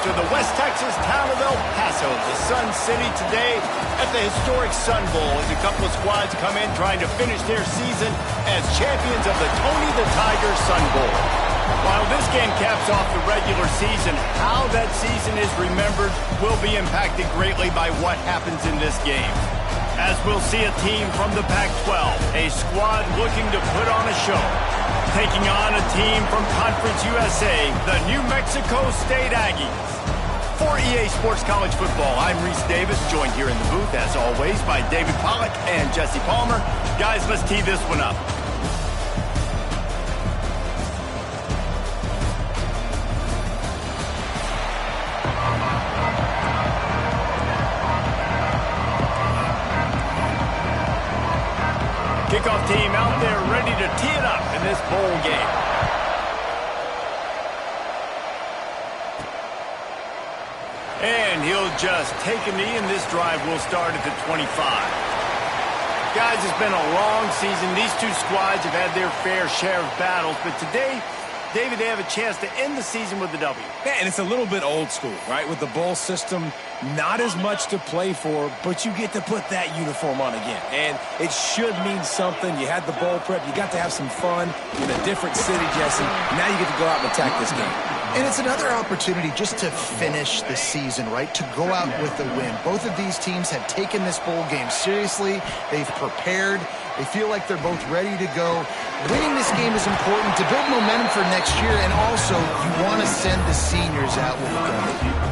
to the West Texas town of El Paso, the Sun City, today at the historic Sun Bowl as a couple of squads come in trying to finish their season as champions of the Tony the Tiger Sun Bowl. While this game caps off the regular season, how that season is remembered will be impacted greatly by what happens in this game. As we'll see a team from the Pac-12, a squad looking to put on a show, taking on a team from Conference USA, the New Mexico State Aggies. For EA Sports College Football, I'm Reese Davis, joined here in the booth, as always, by David Pollack and Jesse Palmer. Guys, let's tee this one up. Kickoff team out there ready to tee it up in this bowl game. And he'll just take a knee, and this drive will start at the 25. Guys, it's been a long season. These two squads have had their fair share of battles, but today, David, they have a chance to end the season with a W. Yeah, and it's a little bit old school, right? With the bowl system, not as much to play for, but you get to put that uniform on again. And it should mean something. You had the bowl prep. You got to have some fun in a different city, Jesse. Now you get to go out and attack this game. And it's another opportunity just to finish the season, right? To go out with a win. Both of these teams have taken this bowl game seriously. They've prepared. They feel like they're both ready to go. Winning this game is important to build momentum for next year, and also you want to send the seniors out with a go.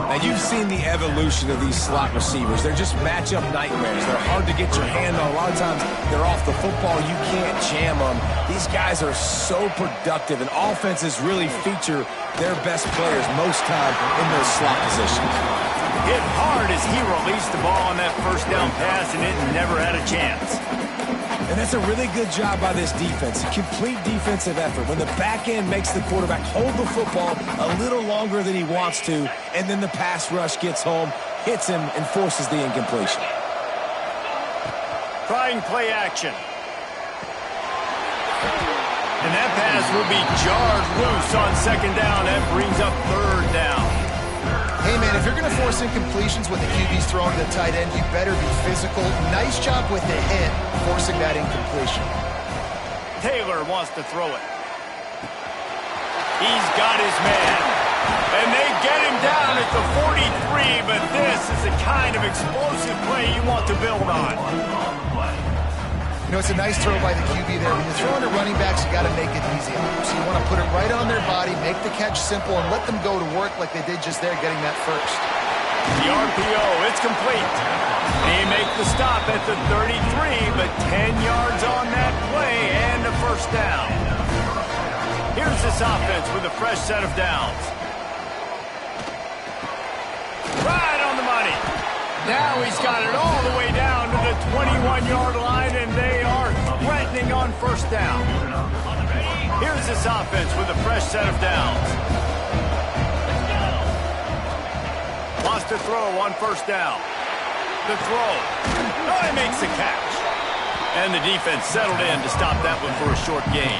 Now, you've seen the evolution of these slot receivers. They're just matchup nightmares. They're hard to get your hand on. A lot of times, they're off the football. You can't jam them. These guys are so productive, and offenses really feature their best players most time in those slot positions. Hit hard as he released the ball on that first down pass, and it never had a chance. And that's a really good job by this defense, a complete defensive effort. When the back end makes the quarterback hold the football a little longer than he wants to, and then the pass rush gets home, hits him, and forces the incompletion. Trying play action. And that pass will be jarred loose on second down. That brings up third down. Hey, man, if you're going to force incompletions with the QBs throwing to the tight end, you better be physical. Nice job with the hit, forcing that incompletion. Taylor wants to throw it. He's got his man. And they get him down at the 43, but this is the kind of explosive play you want to build on. You know, it's a nice throw by the QB there. When you're throwing to running backs, you got to make it easy on them. So you want to put it right on their body, make the catch simple, and let them go to work like they did just there, getting that first. The RPO, it's complete. They make the stop at the 33, but 10 yards on that play and a first down. Here's this offense with a fresh set of downs. Right on the money. Now he's got it all the way down to the 21-yard line, and they are threatening on first down. Here's this offense with a fresh set of downs. Wants to throw on first down. The throw. Oh, he makes the catch. And the defense settled in to stop that one for a short gain.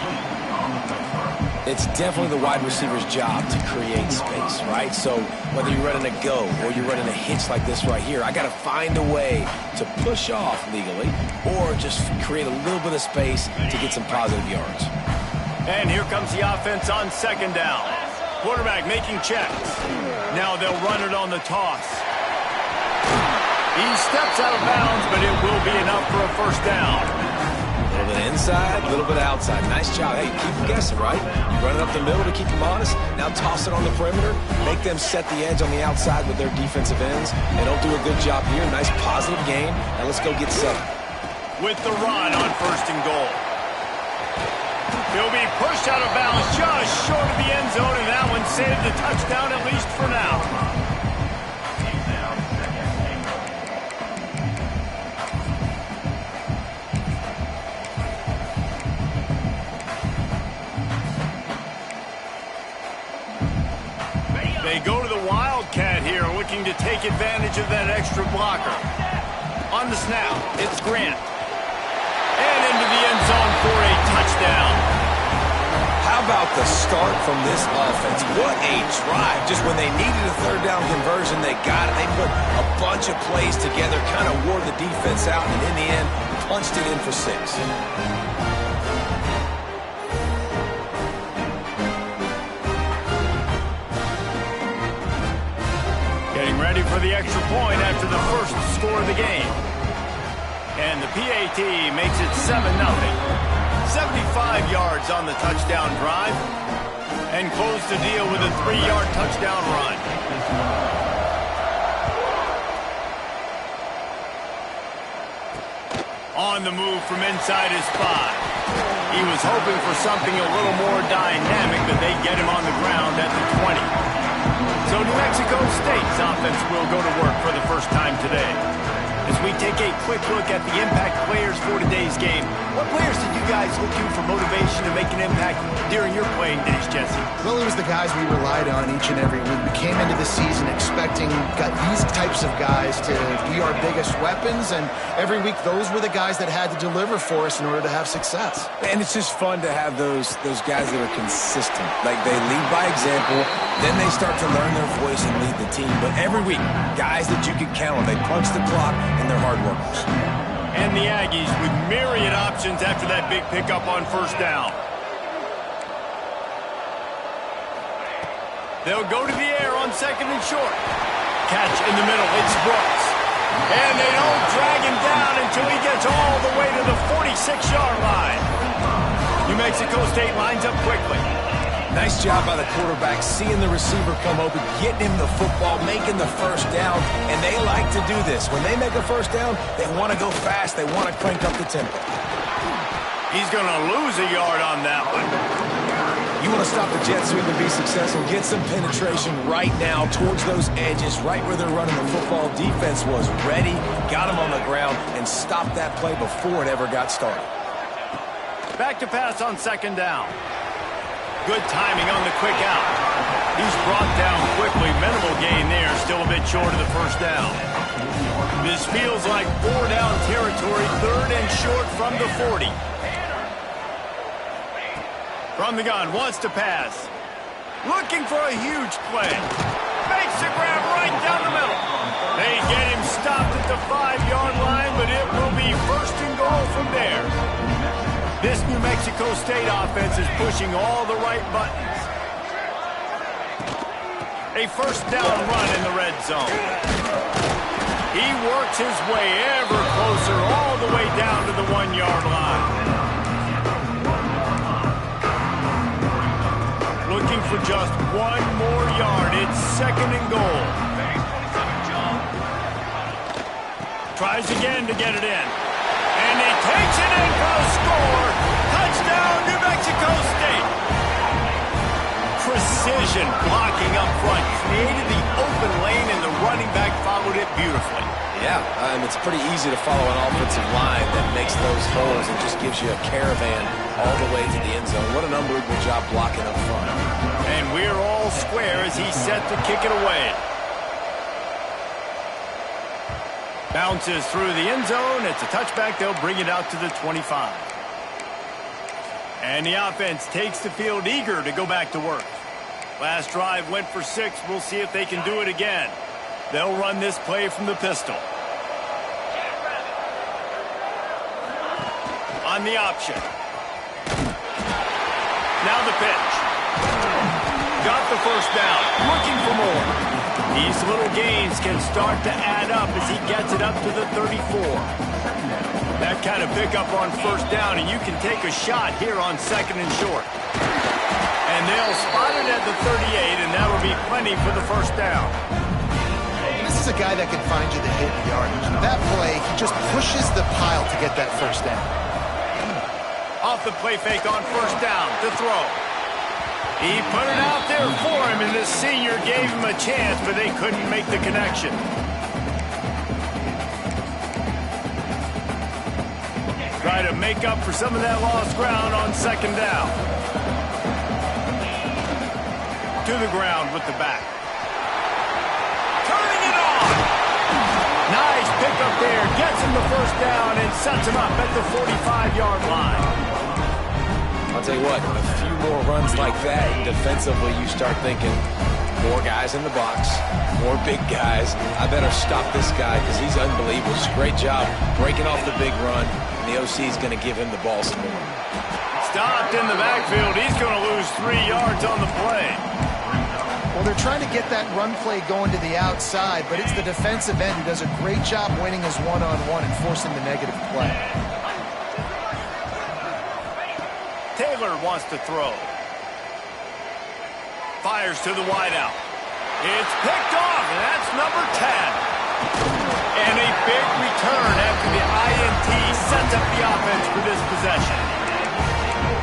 It's definitely the wide receiver's job to create space, right? So whether you're running a go or you're running a hitch like this right here, I got to find a way to push off legally or just create a little bit of space to get some positive yards. And here comes the offense on second down. Quarterback making checks. Now they'll run it on the toss. He steps out of bounds, but it will be enough for a first down. A little bit inside, a little bit outside. Nice job. Hey, keep them guessing, right? You run it up the middle to keep them honest. Now toss it on the perimeter. Make them set the edge on the outside with their defensive ends. They don't do a good job here. Nice positive game. Now let's go get set. With the run on first and goal. He'll be pushed out of bounds just short of the end zone, and that one saved the touchdown, at least for now. They go to the Wildcat here, looking to take advantage of that extra blocker. On the snap, it's Grant. And into the end zone for a touchdown. How about the start from this offense? What a drive. Just when they needed a third down conversion, they got it. They put a bunch of plays together, kind of wore the defense out, and in the end, punched it in for 6. Getting ready for the extra point after the first score of the game. And the PAT makes it 7-0. 75 yards on the touchdown drive. And close the deal with a 3-yard touchdown run. On the move from inside his 5. He was hoping for something a little more dynamic, but they get him on the ground at the 20. So New Mexico State's offense will go to work for the first time today. As we take a quick look at the impact players for today's game, what players did you guys look to for motivation to make an impact during your playing days, Jesse? Well, it was the guys we relied on each and every week. We came into the season expecting these types of guys to be our biggest weapons, and every week those were the guys that had to deliver for us in order to have success. And it's just fun to have those guys that are consistent. Like, they lead by example, then they start to learn their voice and lead the team. But every week, guys that you can count on, they punch the clock, and they're hard workers. And the Aggies with myriad options after that big pickup on first down. They'll go to the air on second and short. Catch in the middle. It's Brooks. And they don't drag him down until he gets all the way to the 46-yard line. New Mexico State lines up quickly. Nice job by the quarterback, seeing the receiver come open, getting him the football, making the first down, and they like to do this. When they make a first down, they want to go fast. They want to crank up the tempo. He's going to lose a yard on that one. You want to stop the jet sweep and be successful, get some penetration right now towards those edges, right where they're running the football. Defense was ready, got him on the ground, and stopped that play before it ever got started. Back to pass on second down. Good timing on the quick out. He's brought down quickly. Minimal gain there. Still a bit short of the first down. This feels like 4-down territory. Third and short from the 40. From the gun. Wants to pass. Looking for a huge play. Makes the grab right down the middle. They get him stopped at the 5-yard line, but it will be first and goal from there. This New Mexico State offense is pushing all the right buttons. A first down run in the red zone. He works his way ever closer all the way down to the 1-yard line. Looking for just one more yard. It's second and goal. Tries again to get it in. And he takes it in for a score. Touchdown, New Mexico State. Precision blocking up front. Created the open lane, and the running back followed it beautifully. Yeah, it's pretty easy to follow an offensive line that makes those holes and just gives you a caravan all the way to the end zone. What an unbelievable job blocking up front. And we're all square as he's set to kick it away. Bounces through the end zone. It's a touchback. They'll bring it out to the 25. And the offense takes the field eager to go back to work. Last drive went for 6. We'll see if they can do it again. They'll run this play from the pistol. On the option. Now the pitch. Got the first down. Looking for more. These little gains can start to add up as he gets it up to the 34. That kind of pickup on first down, and you can take a shot here on second and short. And they'll spot it at the 38, and that'll be plenty for the first down. This is a guy that can find you the hidden yardage. That play, he just pushes the pile to get that first down. Off the play fake on first down to throw. He put it out there for him, and the senior gave him a chance, but they couldn't make the connection. Try to make up for some of that lost ground on second down. To the ground with the back. Turning it on. Nice pickup there. Gets him the first down and sets him up at the 45-yard line. I'll tell you what, a few more runs like that, and defensively you start thinking, more guys in the box, more big guys. I better stop this guy because he's unbelievable. It's a great job breaking off the big run, and the OC is going to give him the ball some more. Stopped in the backfield. He's going to lose 3 yards on the play. Well, they're trying to get that run play going to the outside, but it's the defensive end who does a great job winning his one-on-one and forcing the negative play. Taylor wants to throw. Fires to the wideout. It's picked off, and that's number 10. And a big return after the INT sets up the offense for this possession.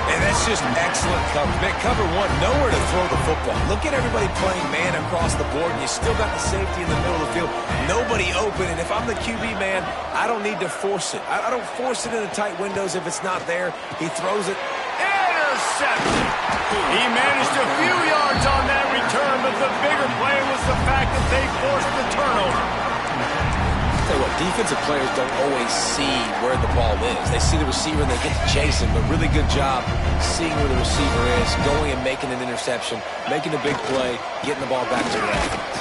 And that's just excellent cover. Cover one, nowhere to throw the football. Look at everybody playing man across the board, and you still got the safety in the middle of the field. Nobody open, and if I'm the QB man, I don't need to force it. I don't force it in the tight windows if it's not there. He throws it. Interception. He managed a few yards on that return, but the bigger play was the fact that they forced the turnover. I'll tell you what, defensive players don't always see where the ball is. They see the receiver and they get to chase him, but really good job seeing where the receiver is, going and making an interception, making a big play, getting the ball back to the offense.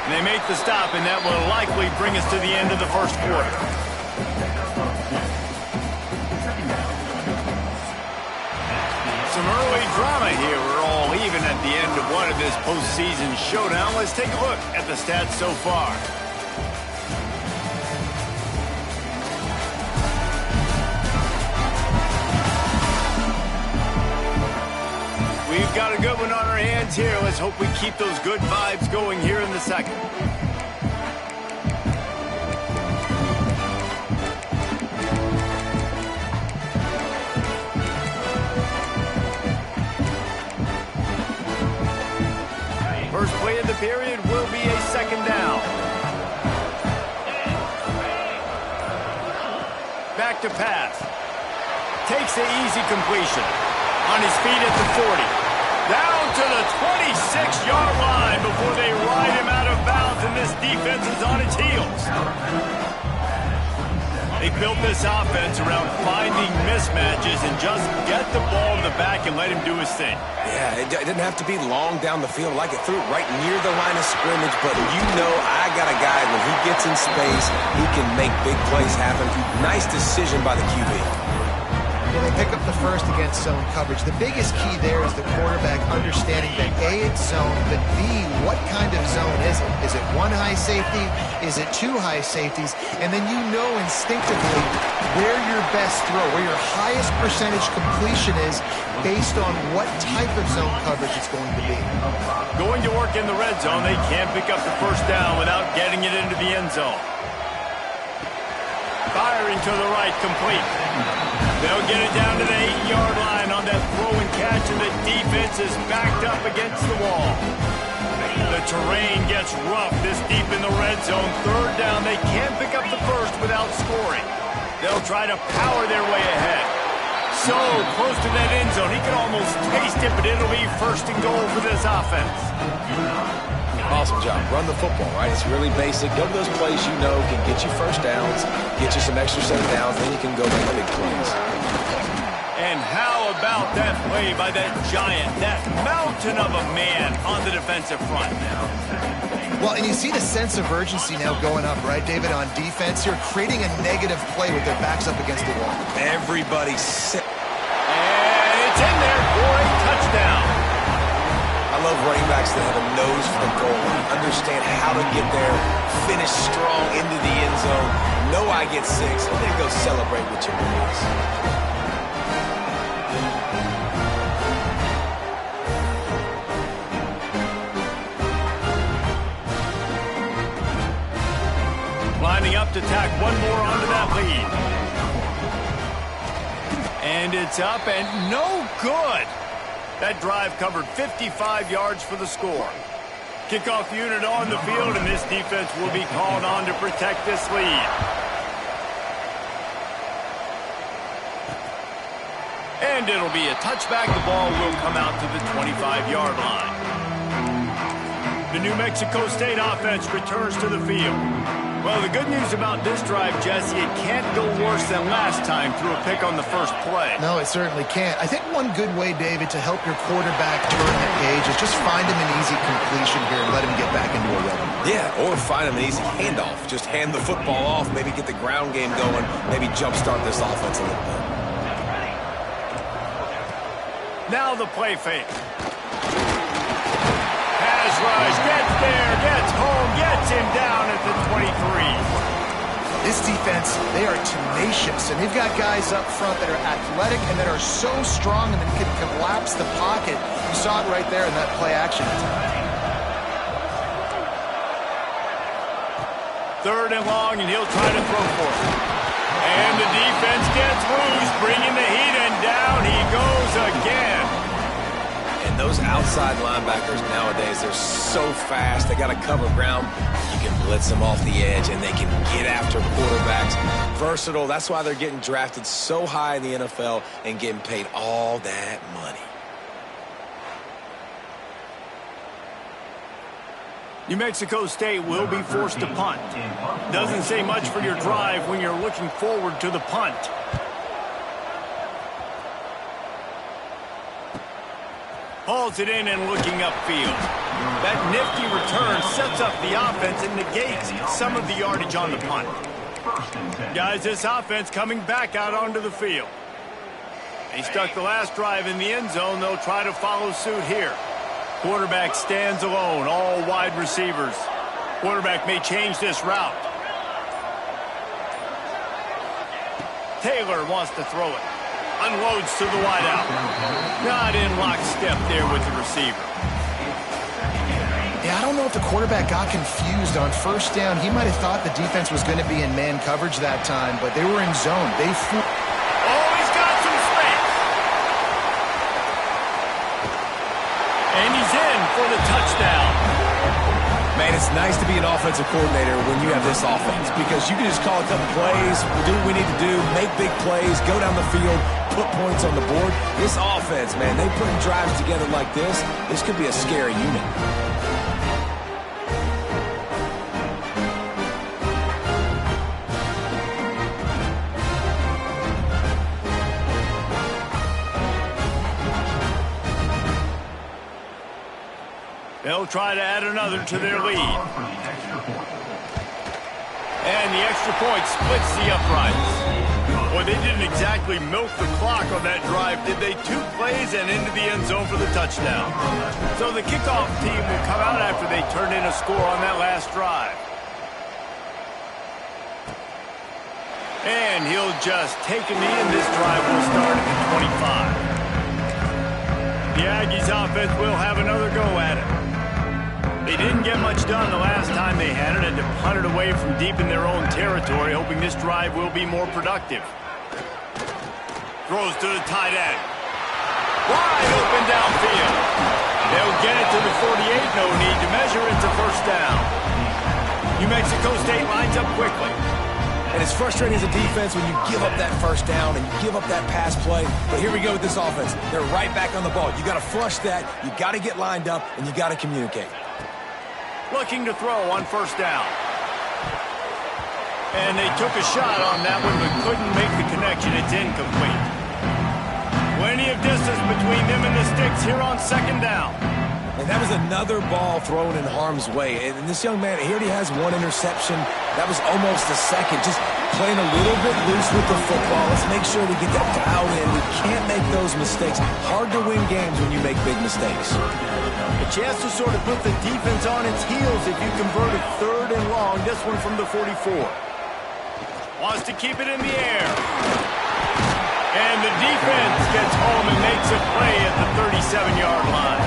And they make the stop, and that will likely bring us to the end of the first quarter. Some early drama here. We're all even at the end of one of this postseason showdown. Let's take a look at the stats so far. We've got a good one on our hands here. Let's hope we keep those good vibes going here in the second. First play of the period will be a second down. Back to pass. Takes the easy completion. On his feet at the 40. Down to the 26-yard line before they ride him out of bounds, and this defense is on its heels. They built this offense around finding mismatches and just get the ball in the back and let him do his thing. Yeah, it didn't have to be long down the field. Like it threw it right near the line of scrimmage, but you know I got a guy, when he gets in space, he can make big plays happen. Nice decision by the QB. Well, they pick up the first against zone coverage. The biggest key there is the quarterback understanding that A, it's zone, but B, what kind of zone is it? Is it one high safety? Is it two high safeties? And then you know instinctively where your best throw, where your highest percentage completion is based on what type of zone coverage it's going to be. Going to work in the red zone, they can't pick up the first down without getting it into the end zone. Firing to the right, complete. They'll get it down to the 8-yard line on that throw and catch, and the defense is backed up against the wall. The terrain gets rough this deep in the red zone. Third down, they can't pick up the first without scoring. They'll try to power their way ahead. So close to that end zone, he can almost taste it, but it'll be first and goal for this offense. Awesome job. Run the football, right? It's really basic. Go to those plays you know can get you first downs, get you some extra set of downs, then you can go make big plays. And how about that play by that giant, that mountain of a man on the defensive front? Well, and you see the sense of urgency now going up, right, David, on defense here, creating a negative play with their backs up against the wall. Everybody sit. And it's in there for a touchdown. I love running backs that have a nose for the goal, understand how to get there, finish strong into the end zone, know I get 6, and then go celebrate with your boys. Lining up to tack one more onto that lead. And it's up and no good. That drive covered 55 yards for the score. Kickoff unit on the field, and this defense will be called on to protect this lead. And it'll be a touchback. The ball will come out to the 25-yard line. The New Mexico State offense returns to the field. Well, the good news about this drive, Jesse, it can't go worse than last time through a pick on the first play. No, it certainly can't. I think one good way, David, to help your quarterback turn the page is just find him an easy completion here and let him get back into a rhythm. Yeah, or find him an easy handoff. Just hand the football off, maybe get the ground game going, maybe jumpstart this offense a little bit. Now the play fake. Pass rush, gets there, gets home, gets him down at the 23. This defense, they are tenacious, and they've got guys up front that are athletic and that are so strong and that can collapse the pocket. You saw it right there in that play action attack. 3rd and long, and he'll try to throw for it. And the defense gets loose, bringing the heat, and down he goes again. And those outside linebackers nowadays, they're so fast. They got to cover ground. You can blitz them off the edge, and they can get after quarterbacks. Versatile. That's why they're getting drafted so high in the NFL and getting paid all that money. New Mexico State will be forced to punt. Doesn't say much for your drive when you're looking forward to the punt. Hauls it in and looking upfield. That nifty return sets up the offense and negates some of the yardage on the punt. Guys, this offense coming back out onto the field. They stuck the last drive in the end zone. They'll try to follow suit here. Quarterback stands alone, all wide receivers. Quarterback may change this route. Taylor wants to throw it. Unloads to the wideout. Not in lockstep there with the receiver. Yeah, I don't know if the quarterback got confused on 1st down. He might have thought the defense was going to be in man coverage that time, but they were in zone. Oh, he's got some space. And he's in for the touchdown. Man, it's nice to be an offensive coordinator when you have this offense because you can just call a couple plays, do what we need to do, make big plays, go down the field, put points on the board. This offense, man, they put drives together like this could be a scary unit. They'll try to add another to their lead. And the extra point splits the uprights. Boy, they didn't exactly milk the clock on that drive, did they? 2 plays and into the end zone for the touchdown. So the kickoff team will come out after they turn in a score on that last drive. And he'll just take a knee, and this drive will start at the 25. The Aggies offense will have another go at it. They didn't get much done the last time they had it, and to punt it away from deep in their own territory, hoping this drive will be more productive. Throws to the tight end. Wide open downfield. They'll get it to the 48, no need to measure it to 1st down. New Mexico State lines up quickly. And it's frustrating as a defense when you give up that 1st down and you give up that pass play. But here we go with this offense. They're right back on the ball. You got to flush that, you got to get lined up, and you got to communicate. Looking to throw on 1st down. And they took a shot on that one, but couldn't make the connection. It's incomplete. Plenty of distance between them and the sticks here on 2nd down. And that was another ball thrown in harm's way. And this young man, he already has 1 interception. That was almost a second. Just playing a little bit loose with the football. Let's make sure we get that dialed in. We can't make those mistakes. Hard to win games when you make big mistakes. A chance to sort of put the defense on its heels if you convert it 3rd and long. This one from the 44. Wants to keep it in the air. And the defense gets home and makes a play at the 37-yard line.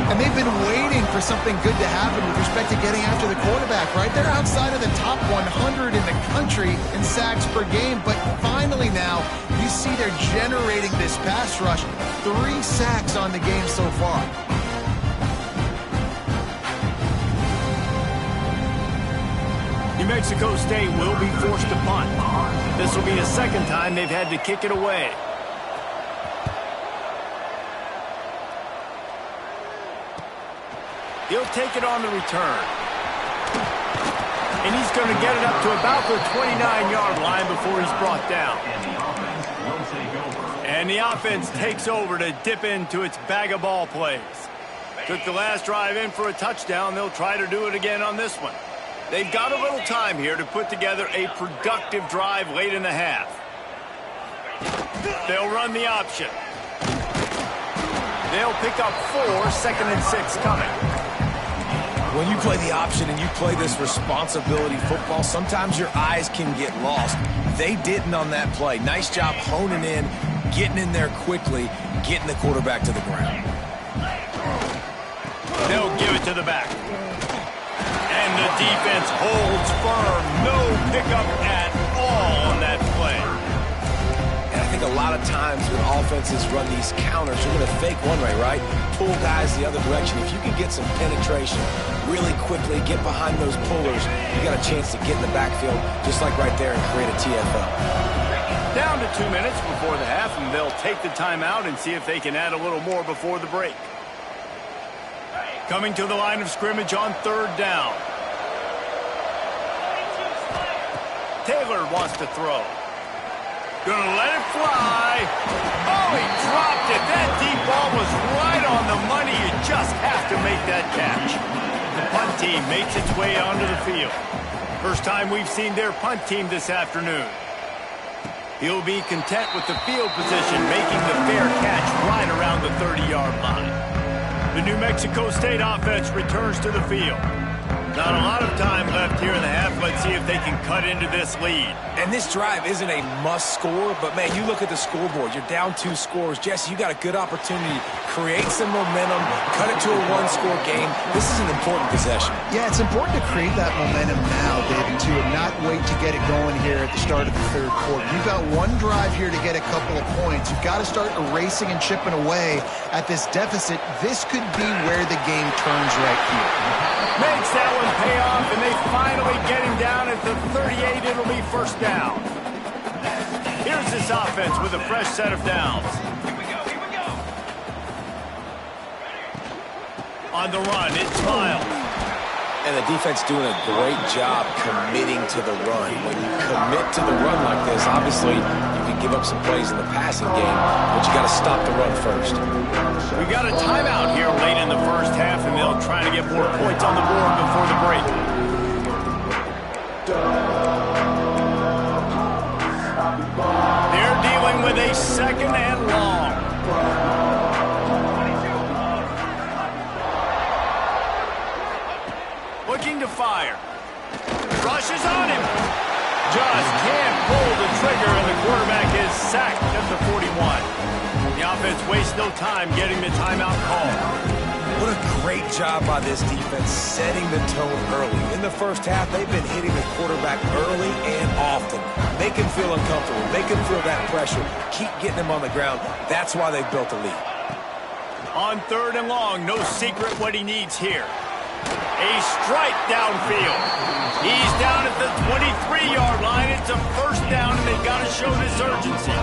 And they've been waiting for something good to happen with respect to getting after the quarterback, right? They're outside of the top 100 in the country in sacks per game, but finally now you see they're generating this pass rush. 3 sacks on the game so far. New Mexico State will be forced to punt. This will be the 2nd time they've had to kick it away. He'll take it on the return. And he's going to get it up to about the 29-yard line before he's brought down. And the offense takes over to dip into its bag of ball plays. Took the last drive in for a touchdown. They'll try to do it again on this one. They've got a little time here to put together a productive drive late in the half. They'll run the option. They'll pick up 4, 2nd and 6 coming. When you play the option and you play this responsibility football, sometimes your eyes can get lost. They didn't on that play. Nice job honing in, getting in there quickly, getting the quarterback to the ground. They'll give it to the back. And the defense holds firm. No pickup at all on that play. And I think a lot of times when offenses run these counters, you're going to fake one way, right? Pull guys the other direction. If you can get some penetration really quickly, get behind those pullers, you got a chance to get in the backfield just like right there and create a TFL. Down to 2 minutes before the half, and they'll take the timeout and see if they can add a little more before the break. Coming to the line of scrimmage on 3rd down. Taylor wants to throw. Gonna let it fly. Oh, he dropped it. That deep ball was right on the money. You just have to make that catch. The punt team makes its way onto the field. First time we've seen their punt team this afternoon. He'll be content with the field position, making the fair catch right around the 30-yard line. The New Mexico State offense returns to the field. Not a lot of time left here in the half. Let's see if they can cut into this lead. And this drive isn't a must score, but man, you look at the scoreboard. You're down 2 scores. Jesse, you got a good opportunity. Create some momentum. Cut it to a 1-score game. This is an important possession. Yeah, it's important to create that momentum now, David, too, and not wait to get it going here at the start of the 3rd quarter. You've got one drive here to get a couple of points. You've got to start erasing and chipping away at this deficit. This could be where the game turns right here. Makes that one pay off, and they finally get him down at the 38. It'll be 1st down. Here's this offense with a fresh set of downs. On the run, it's Miles. And the defense doing a great job committing to the run. When you commit to the run like this, obviously you can give up some plays in the passing game, but you got to stop the run first. We got a timeout here late in the 1st half, and they'll try to get more points on the board before the break. They're dealing with a 2nd and long. Looking to fire. Rushes on him. Just can't pull the trigger, and the quarterback is sacked at the 41. The offense wastes no time getting the timeout call. What a great job by this defense setting the tone early. In the 1st half, they've been hitting the quarterback early and often. Make him feel uncomfortable. Make him feel that pressure. Keep getting him on the ground. That's why they've built a lead. On 3rd and long, no secret what he needs here. A strike downfield. He's down at the 23-yard line. It's a 1st down, and they've got to show this urgency.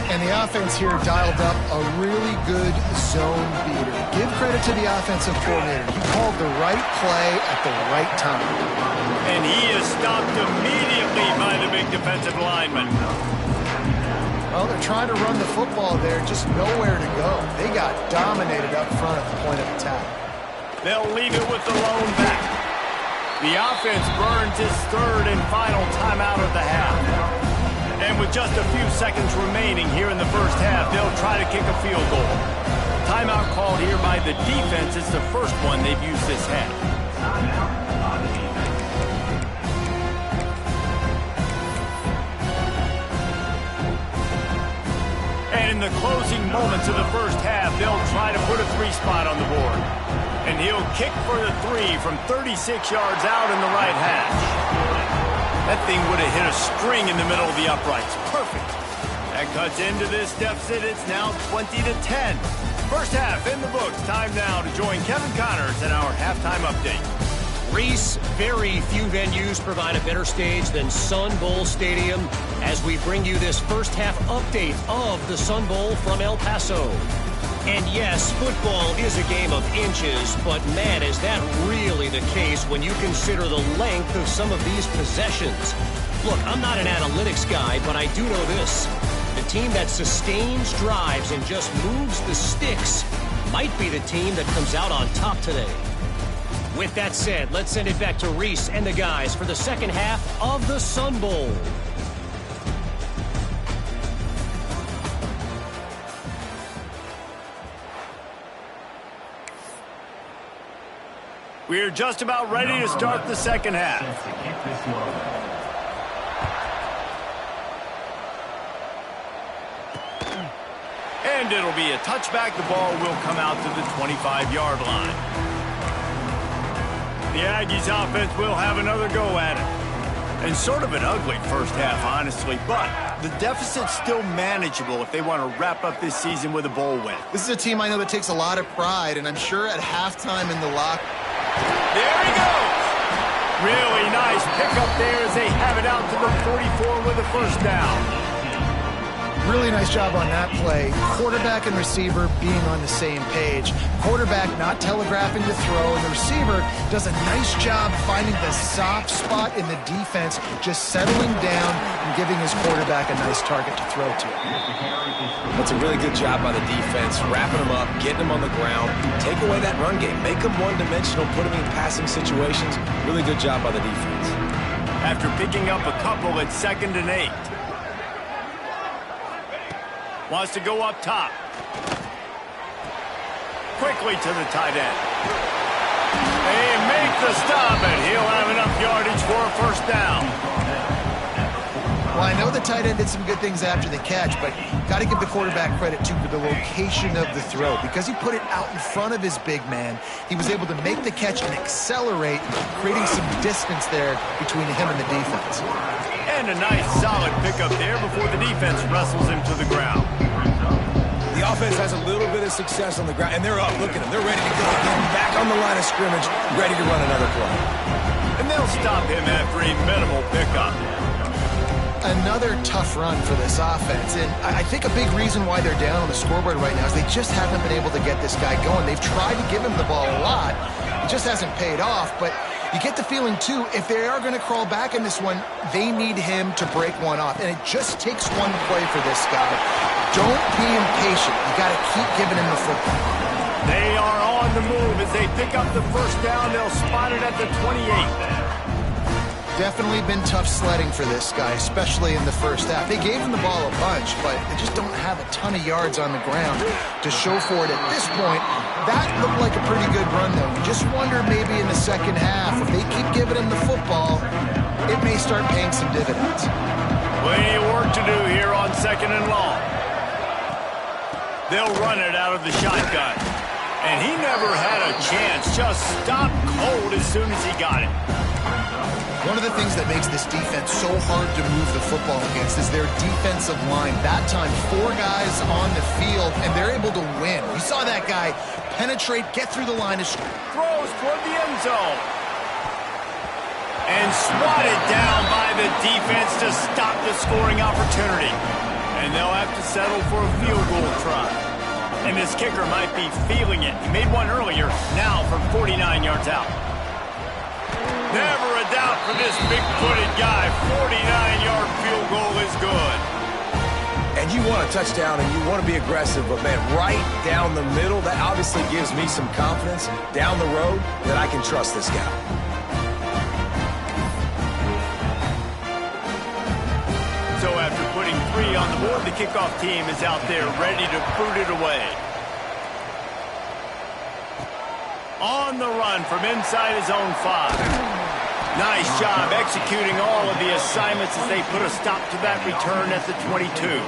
And the offense here dialed up a really good zone beater. Give credit to the offensive coordinator. He called the right play at the right time. And he is stopped immediately by the big defensive lineman. Well, they're trying to run the football there, just nowhere to go. They got dominated up front at the point of attack. They'll leave it with the lone back. The offense burns its 3rd and final timeout of the half. And with just a few seconds remaining here in the 1st half, they'll try to kick a field goal. Timeout called here by the defense. It's the 1st one they've used this half. And in the closing moments of the 1st half, they'll try to put a 3 spot on the board. And he'll kick for the 3 from 36 yards out in the right hash. That thing would have hit a string in the middle of the uprights. Perfect. That cuts into this deficit. It's now 20-10. 1st half in the books. Time now to join Kevin Connors in our halftime update. Reese, very few venues provide a better stage than Sun Bowl Stadium as we bring you this 1st half update of the Sun Bowl from El Paso. And yes, football is a game of inches, but man, is that really the case when you consider the length of some of these possessions. Look, I'm not an analytics guy, but I do know this. The team that sustains drives and just moves the sticks might be the team that comes out on top today. With that said, let's send it back to Reese and the guys for the second half of the Sun Bowl. We're just about ready to start the second half. And it'll be a touchback. The ball will come out to the 25-yard line. The Aggies offense will have another go at it. And sort of an ugly first half, honestly, but the deficit's still manageable if they want to wrap up this season with a bowl win. This is a team I know that takes a lot of pride, and I'm sure at halftime in the locker. There he goes. Really nice pickup there as they have it out to the 44 with a first down. Really nice job on that play. Quarterback and receiver being on the same page. Quarterback not telegraphing the throw, and the receiver does a nice job finding the soft spot in the defense, just settling down and giving his quarterback a nice target to throw to. That's a really good job by the defense, wrapping them up, getting them on the ground, take away that run game, make them one-dimensional, put them in passing situations. Really good job by the defense. After picking up a couple at 2nd and 8. Wants to go up top. Quickly to the tight end. They make the stop, and he'll have enough yardage for a first down. Well, I know the tight end did some good things after the catch, but got to give the quarterback credit, too, for the location of the throw. Because he put it out in front of his big man, he was able to make the catch and accelerate, creating some distance there between him and the defense. And a nice, solid pickup there before the defense wrestles him to the ground. The offense has a little bit of success on the ground, and they're up. Look at them. They're ready to go again. Back on the line of scrimmage, ready to run another play. And they'll stop him after a minimal pickup. Another tough run for this offense, and I think a big reason why they're down on the scoreboard right now is they just haven't been able to get this guy going. They've tried to give him the ball a lot. It just hasn't paid off, but you get the feeling, too, if they are going to crawl back in this one, they need him to break one off, and it just takes one play for this guy. Don't be impatient. You got to keep giving him the football. They are on the move as they pick up the first down. They'll spot it at the 28. Definitely been tough sledding for this guy, especially in the first half. They gave him the ball a bunch, but they just don't have a ton of yards on the ground to show for it at this point. That looked like a pretty good run, though. You just wonder maybe in the second half, if they keep giving him the football, it may start paying some dividends. Plenty of work to do here on 2nd and long. They'll run it out of the shotgun. And he never had a chance. Just stopped cold as soon as he got it. One of the things that makes this defense so hard to move the football against is their defensive line. That time, 4 guys on the field, and they're able to win. You saw that guy penetrate, get through the line, throws toward the end zone. And swatted down by the defense to stop the scoring opportunity. And they'll have to settle for a field goal try. And this kicker might be feeling it. He made one earlier, now from 49 yards out. Never a doubt for this big-footed guy. 49-yard field goal is good. And you want a touchdown and you want to be aggressive, but, man, right down the middle, that obviously gives me some confidence down the road that I can trust this guy. So after putting 3 on the board, the kickoff team is out there ready to boot it away. On the run from inside his own 5. Nice job executing all of the assignments as they put a stop to that return at the 22.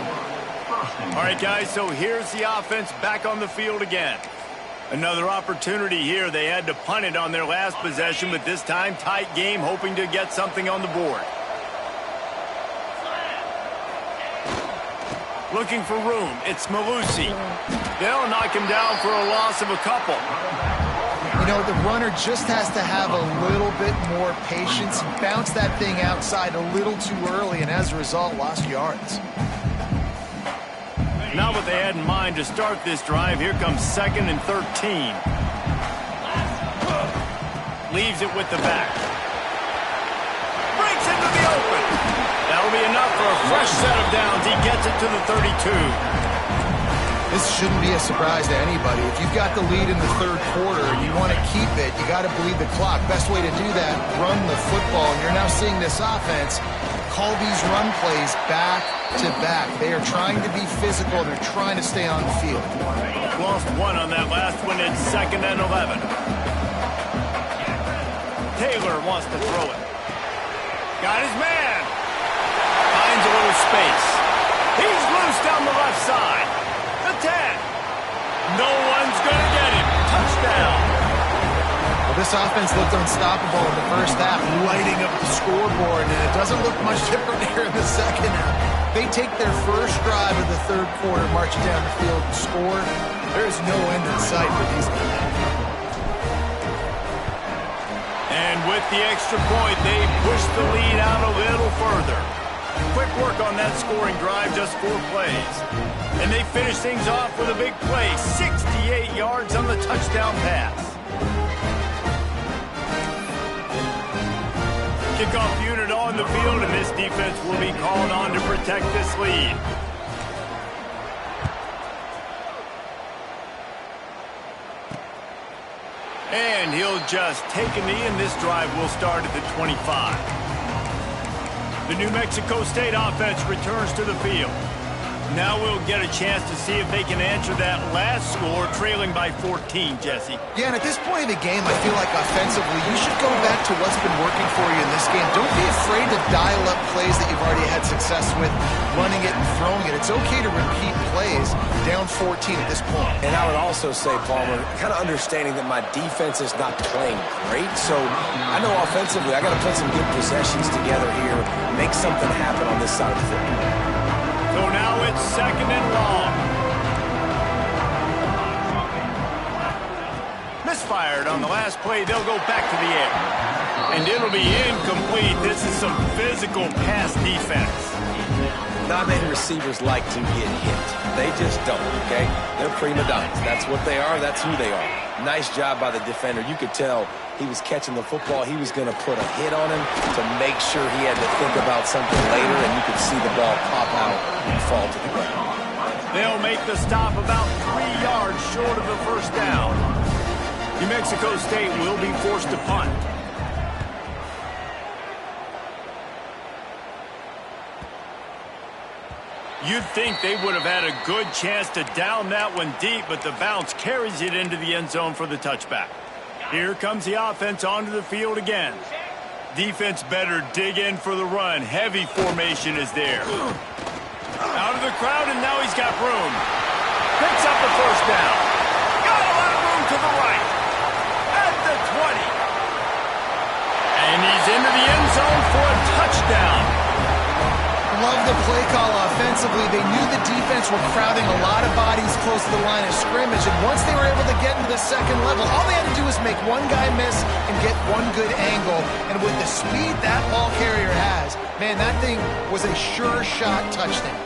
All right, guys, so here's the offense back on the field again. Another opportunity here. They had to punt it on their last possession, but this time tight game, hoping to get something on the board. Looking for room. It's Malusi. They'll knock him down for a loss of a couple. You know, the runner just has to have a little bit more patience. Bounce that thing outside a little too early, and as a result, lost yards. Not what they had in mind to start this drive. Here comes 2nd and 13. Leaves it with the back. Breaks into the open. That'll be enough for a fresh set of downs. He gets it to the 32. This shouldn't be a surprise to anybody. If you've got the lead in the third quarter and you want to keep it, you got to bleed the clock. Best way to do that, run the football. And you're now seeing this offense call these run plays back to back. They are trying to be physical. They're trying to stay on the field. Lost one on that last one. It's 2nd and 11. Taylor wants to throw it. Got his man. Finds a little space. He's loose down the left side. The 10. No one's going to get him. Touchdown. Well, this offense looked unstoppable in the first half, lighting up the scoreboard, and it doesn't look much different here in the second half. They take their first drive of the third quarter, march down the field and score. There's no end in sight for these guys. And with the extra point, they push the lead out a little further. Quick work on that scoring drive, just 4 plays. And they finish things off with a big play, 68 yards on the touchdown pass. Kickoff unit on the field, and this defense will be called on to protect this lead. And he'll just take a knee, and this drive will start at the 25. The New Mexico State offense returns to the field. Now we'll get a chance to see if they can answer that last score, trailing by 14, Jesse. Yeah, and at this point in the game, I feel like offensively, you should go back to what's been working for you in this game. Don't be afraid to dial up plays that you've already had success with, running it and throwing it. It's okay to repeat plays down 14 at this point. And I would also say, Palmer, kind of understanding that my defense is not playing great, so I know offensively I got to put some good possessions together here, make something happen on this side of the football. So now it's 2nd and long. Misfired on the last play. They'll go back to the air. And it'll be incomplete. This is some physical pass defense. Not many receivers like to get hit. They just don't, okay? They're prima donnas. That's what they are. That's who they are. Nice job by the defender. You could tell he was catching the football. He was going to put a hit on him to make sure he had to think about something later, and you could see the ball pop out and fall to the ground. They'll make the stop about 3 yards short of the first down. New Mexico State will be forced to punt. You'd think they would have had a good chance to down that one deep, but the bounce carries it into the end zone for the touchback. Here comes the offense onto the field again. Defense better dig in for the run. Heavy formation is there. Out of the crowd, and now he's got room. Picks up the first down. Got a lot of room to the right. At the 20. And he's into the end zone for a touchdown. Love the play call offensively. They knew the defense were crowding a lot of bodies close to the line of scrimmage, and once they were able to get into the second level, all they had to do was make one guy miss and get one good angle. And with the speed that ball carrier has, man, that thing was a sure shot touchdown.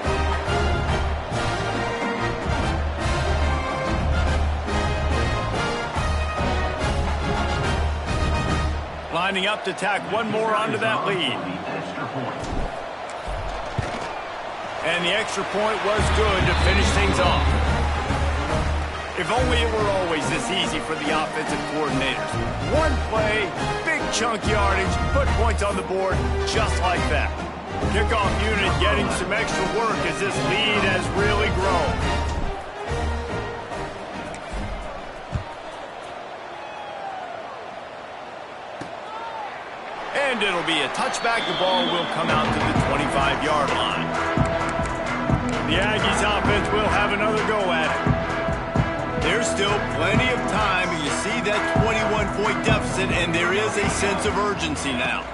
Lining up to tack one more onto that lead. And the extra point was good to finish things off. If only it were always this easy for the offensive coordinators. One play, big chunk yardage, put points on the board just like that. Kickoff unit getting some extra work as this lead has really grown. And it'll be a touchback. The ball will come out to the 25-yard line. The Aggies offense will have another go at it. There's still plenty of time. You see that 21-point deficit, and there is a sense of urgency now.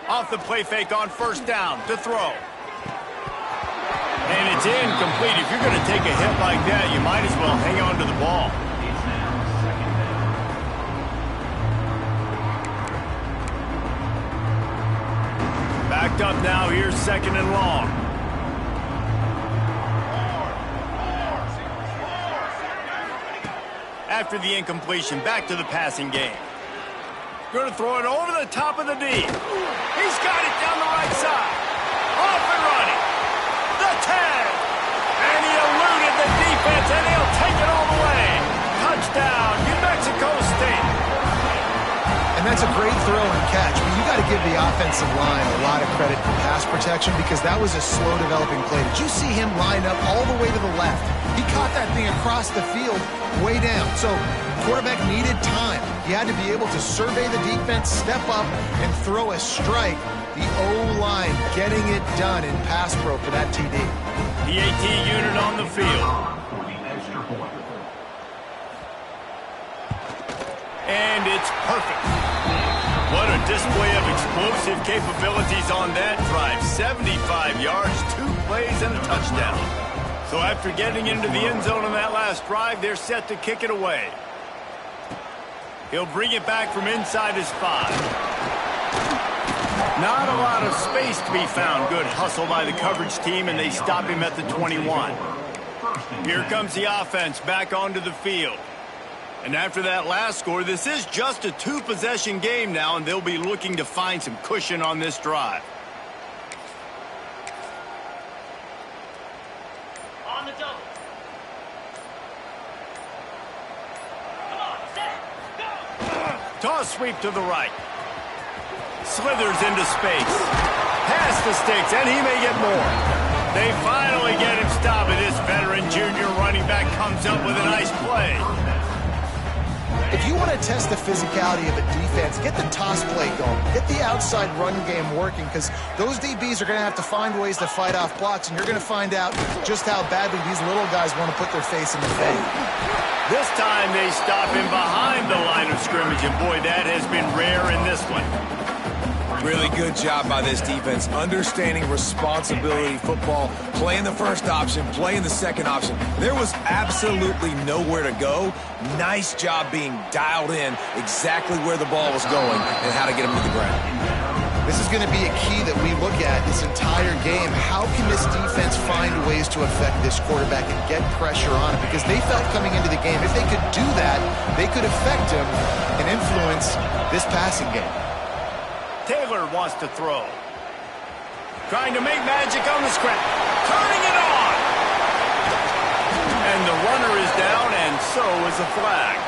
Off the play fake on first down to throw. And it's incomplete. If you're going to take a hit like that, you might as well hang on to the ball. Backed up now. Here's 2nd and long. after the incompletion. Back to the passing game. Going to throw it over the top of the D. He's got it down the right side. Off and running. The 10. And he eluded the defense, and he'll take it all the way. Touchdown, New Mexico State. And that's a great throw and catch, but you got to give the offensive line a lot of credit for pass protection because that was a slow developing play. Did you see him line up all the way to the left? He caught that thing across the field way down. So quarterback needed time. He had to be able to survey the defense, step up, and throw a strike. The O-line getting it done in pass pro for that TD. The AT unit on the field. And it's perfect. What a display of explosive capabilities on that drive. 75 yards, 2 plays, and a touchdown. So after getting into the end zone on that last drive, they're set to kick it away. He'll bring it back from inside his 5. Not a lot of space to be found. Good hustle by the coverage team, and they stop him at the 21. Here comes the offense back onto the field. And after that last score, this is just a 2-possession game now, and they'll be looking to find some cushion on this drive. On the double. Come on, set, go! Toss sweep to the right. Slithers into space. Pass the sticks, and he may get more. They finally get him stopped, and this veteran junior running back comes up with a nice play. If you want to test the physicality of a defense, get the toss play going. Get the outside run game working because those DBs are going to have to find ways to fight off blocks, and you're going to find out just how badly these little guys want to put their face in the fade. This time they stop him behind the line of scrimmage, and boy, that has been rare in this one. Really good job by this defense, understanding responsibility football, playing the first option, playing the second option. There was absolutely nowhere to go. Nice job being dialed in exactly where the ball was going and how to get him to the ground. This is going to be a key that we look at this entire game. How can this defense find ways to affect this quarterback and get pressure on him? Because they felt coming into the game, if they could do that, they could affect him and influence this passing game. Taylor wants to throw. Trying to make magic on the scrap. Turning it on! And the runner is down, and so is the flag.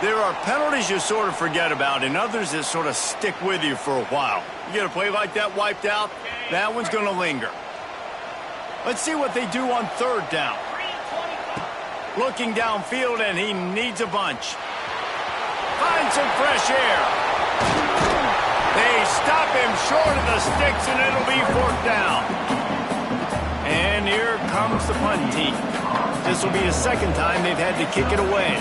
There are penalties you sort of forget about, and others that sort of stick with you for a while. You get a play like that wiped out, that one's going to linger. Let's see what they do on 3rd down. Looking downfield, and he needs a bunch. Find some fresh air. They stop him short of the sticks, and it'll be 4th down. And here comes the punt team. This will be the 2nd time they've had to kick it away.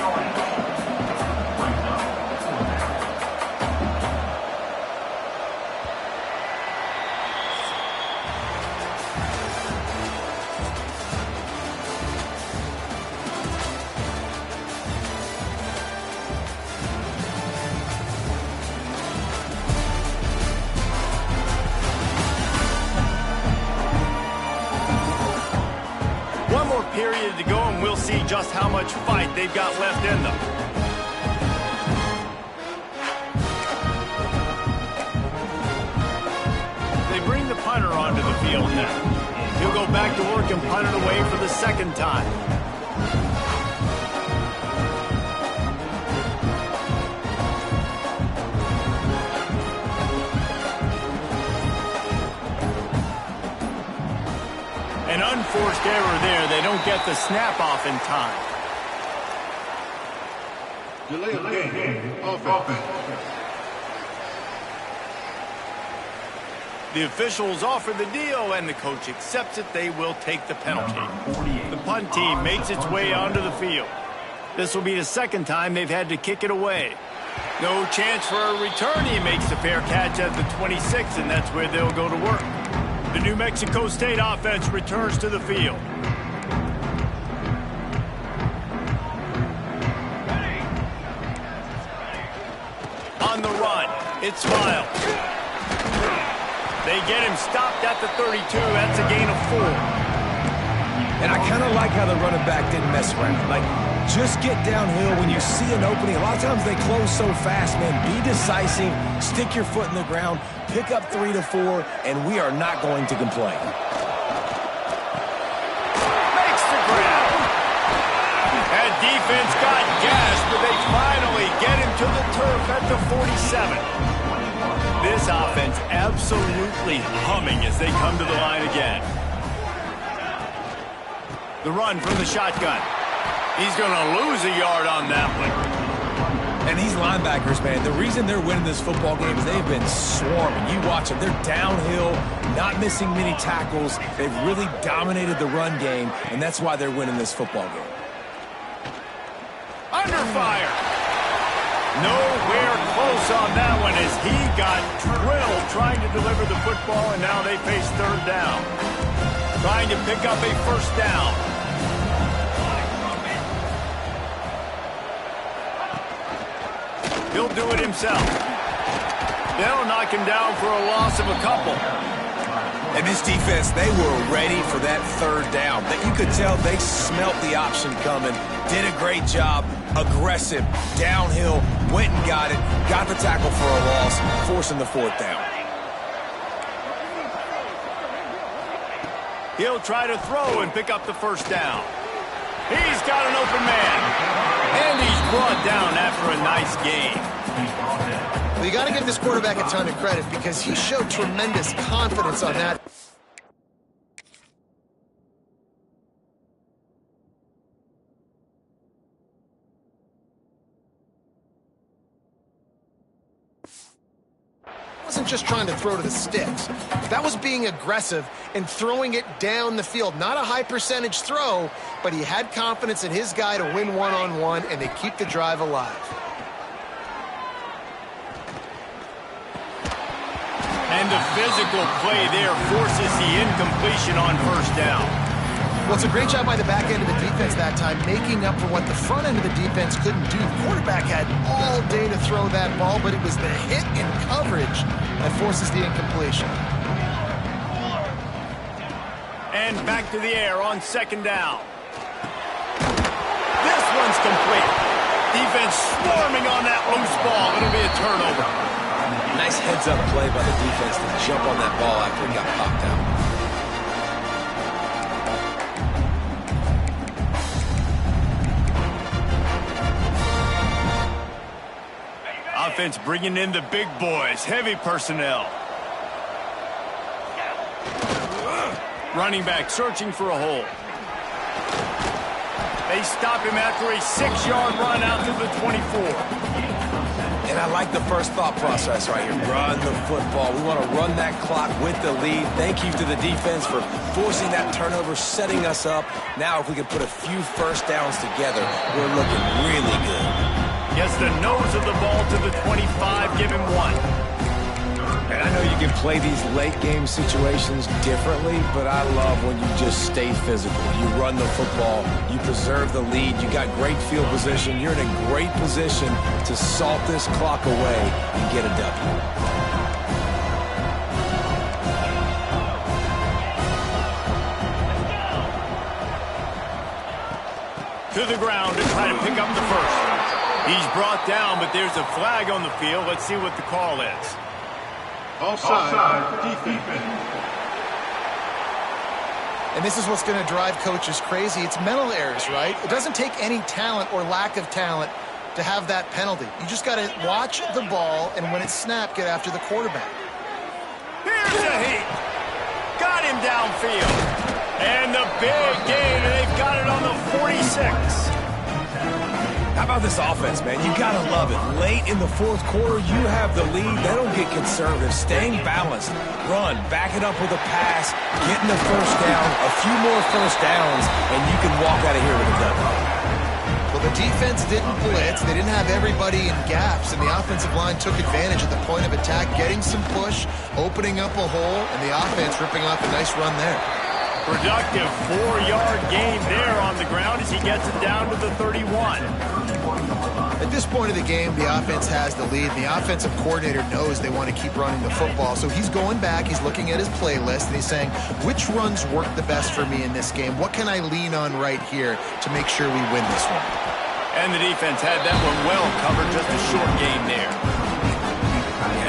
Period to go, and we'll see just how much fight they've got left in them. They bring the punter onto the field now. He'll go back to work and punt it away for the 2nd time. An unforced error there. They don't get the snap off in time. Delay of game. Offense. The officials offer the deal, and the coach accepts it. They will take the penalty. The punt team makes its way onto the field. This will be the 2nd time they've had to kick it away. No chance for a return. He makes the fair catch at the 26, and that's where they'll go to work. The New Mexico State offense returns to the field. On the run, it's Miles. They get him stopped at the 32. That's a gain of 4. And I kind of like how the running back didn't mess around. Like, just get downhill when you see an opening. A lot of times they close so fast, man. Be decisive, stick your foot in the ground, pick up 3 to 4, and we are not going to complain. Makes the grab. That defense got gas, but they finally get him to the turf at the 47. This offense absolutely humming as they come to the line again. The run from the shotgun. He's going to lose a yard on that one. And these linebackers, man, the reason they're winning this football game is they've been swarming. You watch them. They're downhill, not missing many tackles. They've really dominated the run game, and that's why they're winning this football game. Under fire. Nowhere close on that one as he got drilled trying to deliver the football, and now they face third down. Trying to pick up a first down. He'll do it himself. They'll knock him down for a loss of a couple. And this defense, they were ready for that third down. You could tell they smelt the option coming, did a great job, aggressive, downhill, went and got it, got the tackle for a loss, forcing the fourth down. He'll try to throw and pick up the first down. He's got an open man. And he's brought down after a nice gain. Well, you got to give this quarterback a ton of credit because he showed tremendous confidence on that. Wasn't just trying to throw to the sticks. That was being aggressive and throwing it down the field. Not a high percentage throw, but he had confidence in his guy to win one-on-one, and they keep the drive alive. And the physical play there forces the incompletion on first down. Well, it's a great job by the back end of the defense that time, making up for what the front end of the defense couldn't do. The quarterback had all day to throw that ball, but it was the hit and coverage that forces the incompletion. And back to the air on second down. This one's complete. Defense swarming on that loose ball. It'll be a turnover. Nice heads-up play by the defense to jump on that ball after it got popped out. Offense bringing in the big boys, heavy personnel. Running back searching for a hole. They stop him after a 6-yard run out to the 24. And I like the first thought process right here. Run the football. We want to run that clock with the lead. Thank you to the defense for forcing that turnover, setting us up. Now if we can put a few first downs together, we're looking really good. Gets the nose of the ball to the 25, give him 1. And I know you can play these late game situations differently, but I love when you just stay physical. You run the football, you preserve the lead, you got great field position, you're in a great position to salt this clock away and get a W. To the ground to try to pick up the first. He's brought down, but there's a flag on the field. Let's see what the call is. Offside defense. And this is what's going to drive coaches crazy. It's mental errors, right? It doesn't take any talent or lack of talent to have that penalty. You just got to watch the ball, and when it's snapped, get after the quarterback. Here's a heat. Got him downfield. And the big gain, and they've got it on the 46. How about this offense, man? You got to love it. Late in the fourth quarter, you have the lead. They don't get conservative. Staying balanced. Run. Back it up with a pass. Getting the first down. A few more first downs, and you can walk out of here with a W. Well, the defense didn't blitz. They didn't have everybody in gaps, and the offensive line took advantage at the point of attack, getting some push, opening up a hole, and the offense ripping off a nice run there. Productive 4-yard gain there on the ground as he gets it down to the 31. At this this point of the game, the offense has the lead. The offensive coordinator knows they want to keep running the football. So he's going back, he's looking at his playlist, and he's saying, which runs work the best for me in this game? What can I lean on right here to make sure we win this one? And the defense had that one well covered, just a short gain there.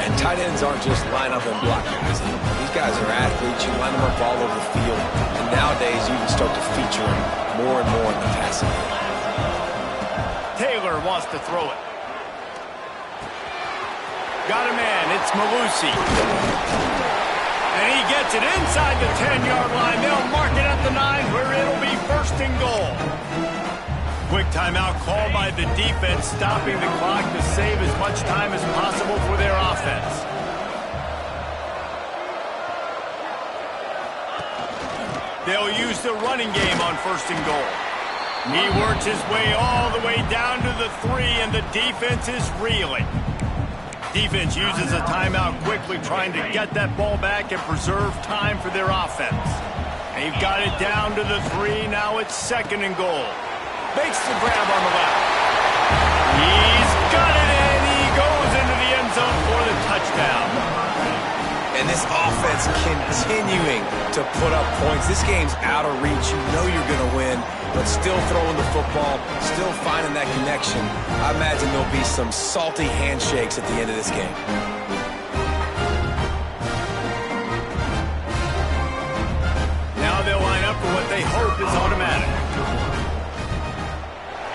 And tight ends aren't just line up and block guys. These guys are athletes. You line them up all over the field. And nowadays, you can start to feature them more and more in the passing game. Taylor wants to throw it. Got a man. It's Malusi. And he gets it inside the 10-yard line. They'll mark it at the 9 where it'll be 1st and goal. Quick timeout called by the defense, stopping the clock to save as much time as possible for their offense. They'll use the running game on 1st and goal. He works his way all the way down to the 3, and the defense is reeling. Defense uses a timeout quickly, trying to get that ball back and preserve time for their offense. They've got it down to the 3. Now it's 2nd and goal. Makes the grab on the left. He's got it, and he goes into the end zone for the touchdown. And this offense continuing to put up points. This game's out of reach. You know you're going to win, but still throwing the football, still finding that connection. I imagine there'll be some salty handshakes at the end of this game. Now they'll line up for what they hope is automatic.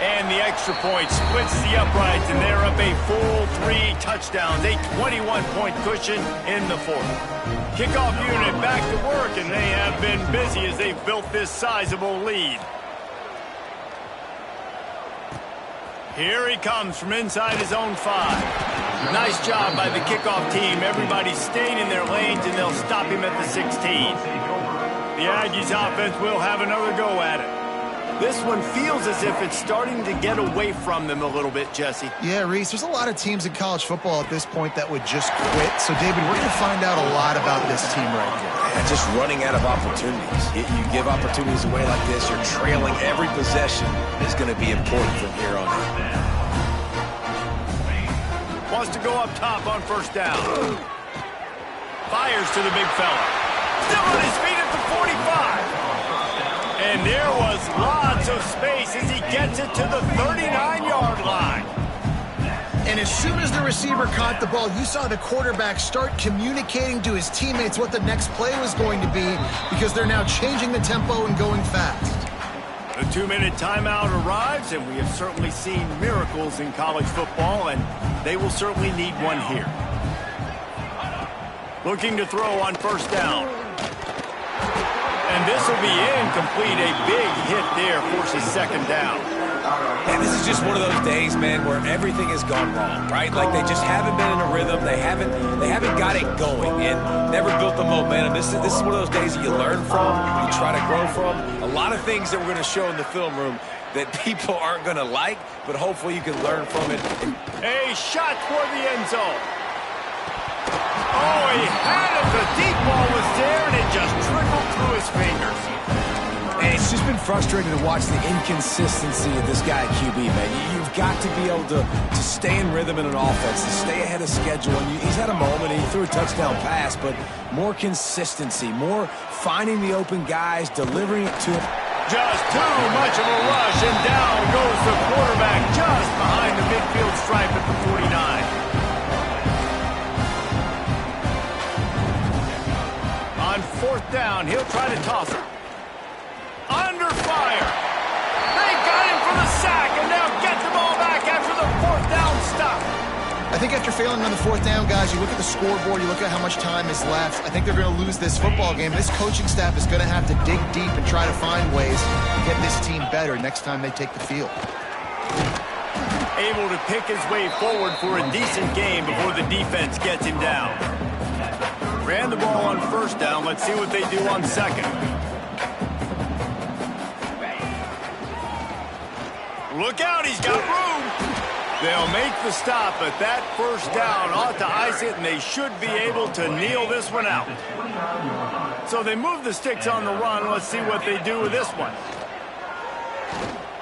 And the extra point splits the uprights, and they're up a full 3 touchdowns, a 21-point cushion in the 4th. Kickoff unit back to work, and they have been busy as they've built this sizable lead. Here he comes from inside his own 5. Nice job by the kickoff team. Everybody's staying in their lanes, and they'll stop him at the 16. The Aggies offense will have another go at it. This one feels as if it's starting to get away from them a little bit, Jesse. Yeah, Reese, there's a lot of teams in college football at this point that would just quit. So, David, we're going to find out a lot about this team right here. Yeah, just running out of opportunities. You give opportunities away like this, you're trailing. Every possession is going to be important from here on out. Wants to go up top on 1st down. Fires to the big fella. Still on his feet at the 45. And there was lots of space as he gets it to the 39-yard line. And as soon as the receiver caught the ball, you saw the quarterback start communicating to his teammates what the next play was going to be, because they're now changing the tempo and going fast. The 2-minute timeout arrives, and we have certainly seen miracles in college football, and they will certainly need one here. Looking to throw on 1st down. And this will be incomplete. A big hit there forces 2nd down. And this is just one of those days, man, where everything has gone wrong, right? Like they just haven't been in a rhythm. They haven't got it going and never built the momentum. This is one of those days that you learn from, you try to grow from. A lot of things that we're going to show in the film room that people aren't going to like, but hopefully you can learn from it. A shot toward the end zone. Oh, he had it. The deep ball was there, and it just trickled through his fingers. And it's just been frustrating to watch the inconsistency of this guy at QB, man. You've got to be able to stay in rhythm in an offense, to stay ahead of schedule. And he's had a moment, he threw a touchdown pass, but more consistency, more finding the open guys, delivering it to him. Just too much of a rush, and down goes the quarterback just behind the midfield stripe at the 49. On 4th down, he'll try to toss it. Under fire. They got him for the sack, and now get the ball back after the 4th down stop. I think after failing on the 4th down, guys, you look at the scoreboard, you look at how much time is left. I think they're going to lose this football game. This coaching staff is going to have to dig deep and try to find ways to get this team better next time they take the field. Able to pick his way forward for a decent game before the defense gets him down. Ran the ball on 1st down. Let's see what they do on 2nd. Look out, he's got room. They'll make the stop, but that 1st down ought to ice it, and they should be able to kneel this one out. So they move the sticks on the run. Let's see what they do with this one.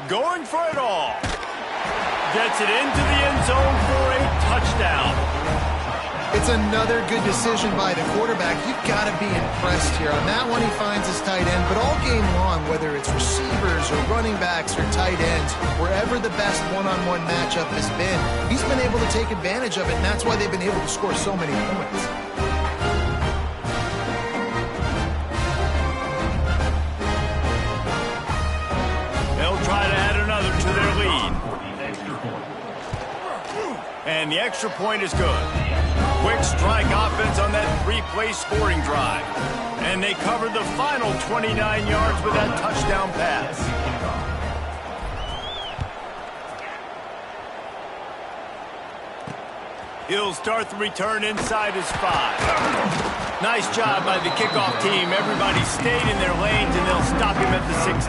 Going for it all. Gets it into the end zone for a touchdown. It's another good decision by the quarterback. You've got to be impressed here. On that one, he finds his tight end. But all game long, whether it's receivers or running backs or tight ends, wherever the best one-on-one matchup has been, he's been able to take advantage of it, and that's why they've been able to score so many points. They'll try to add another to their lead. And the extra point is good. Quick strike offense on that three-play scoring drive. And they covered the final 29 yards with that touchdown pass. He'll start the return inside his 5. Nice job by the kickoff team. Everybody stayed in their lanes, and they'll stop him at the 16.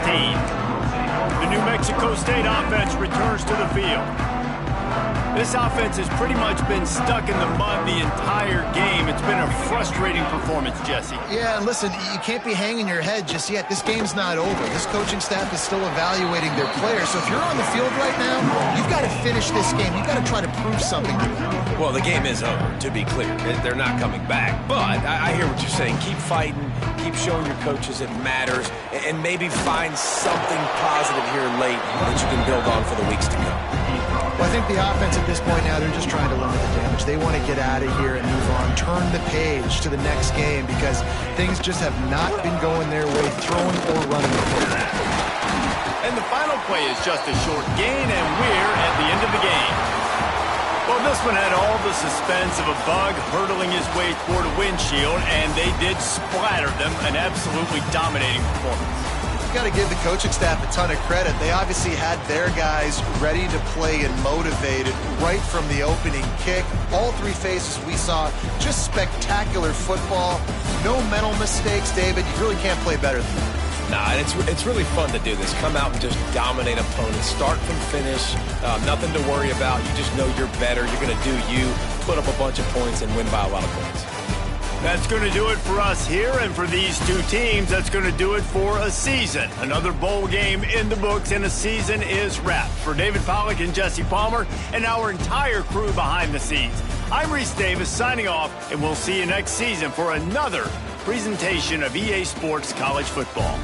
The New Mexico State offense returns to the field. This offense has pretty much been stuck in the mud the entire game. It's been a frustrating performance, Jesse. Yeah, and listen, you can't be hanging your head just yet. This game's not over. This coaching staff is still evaluating their players. So if you're on the field right now, you've got to finish this game. You've got to try to prove something to them. Well, the game is over, to be clear. They're not coming back. But I hear what you're saying. Keep fighting. Keep showing your coaches it matters. And maybe find something positive here late that you can build on for the weeks to come. Well, I think the offense at this point now, they're just trying to limit the damage. They want to get out of here and move on, turn the page to the next game because things just have not been going their way, throwing or running the football. And the final play is just a short gain, and we're at the end of the game. Well, this one had all the suspense of a bug hurtling his way toward a windshield, and they did splatter them. An absolutely dominating performance. Got to give the coaching staff a ton of credit. They obviously had their guys ready to play and motivated right from the opening kick. All three phases we saw, just spectacular football. No mental mistakes, David. You really can't play better than that. Nah, and it's really fun to do this. Come out and just dominate opponents. Start from finish. Nothing to worry about. You just know you're better. You're going to do you, put up a bunch of points, and win by a lot of points. That's going to do it for us here, and for these two teams, that's going to do it for a season. Another bowl game in the books, and a season is wrapped. For David Pollack and Jesse Palmer, and our entire crew behind the scenes, I'm Reese Davis signing off, and we'll see you next season for another presentation of EA Sports College Football.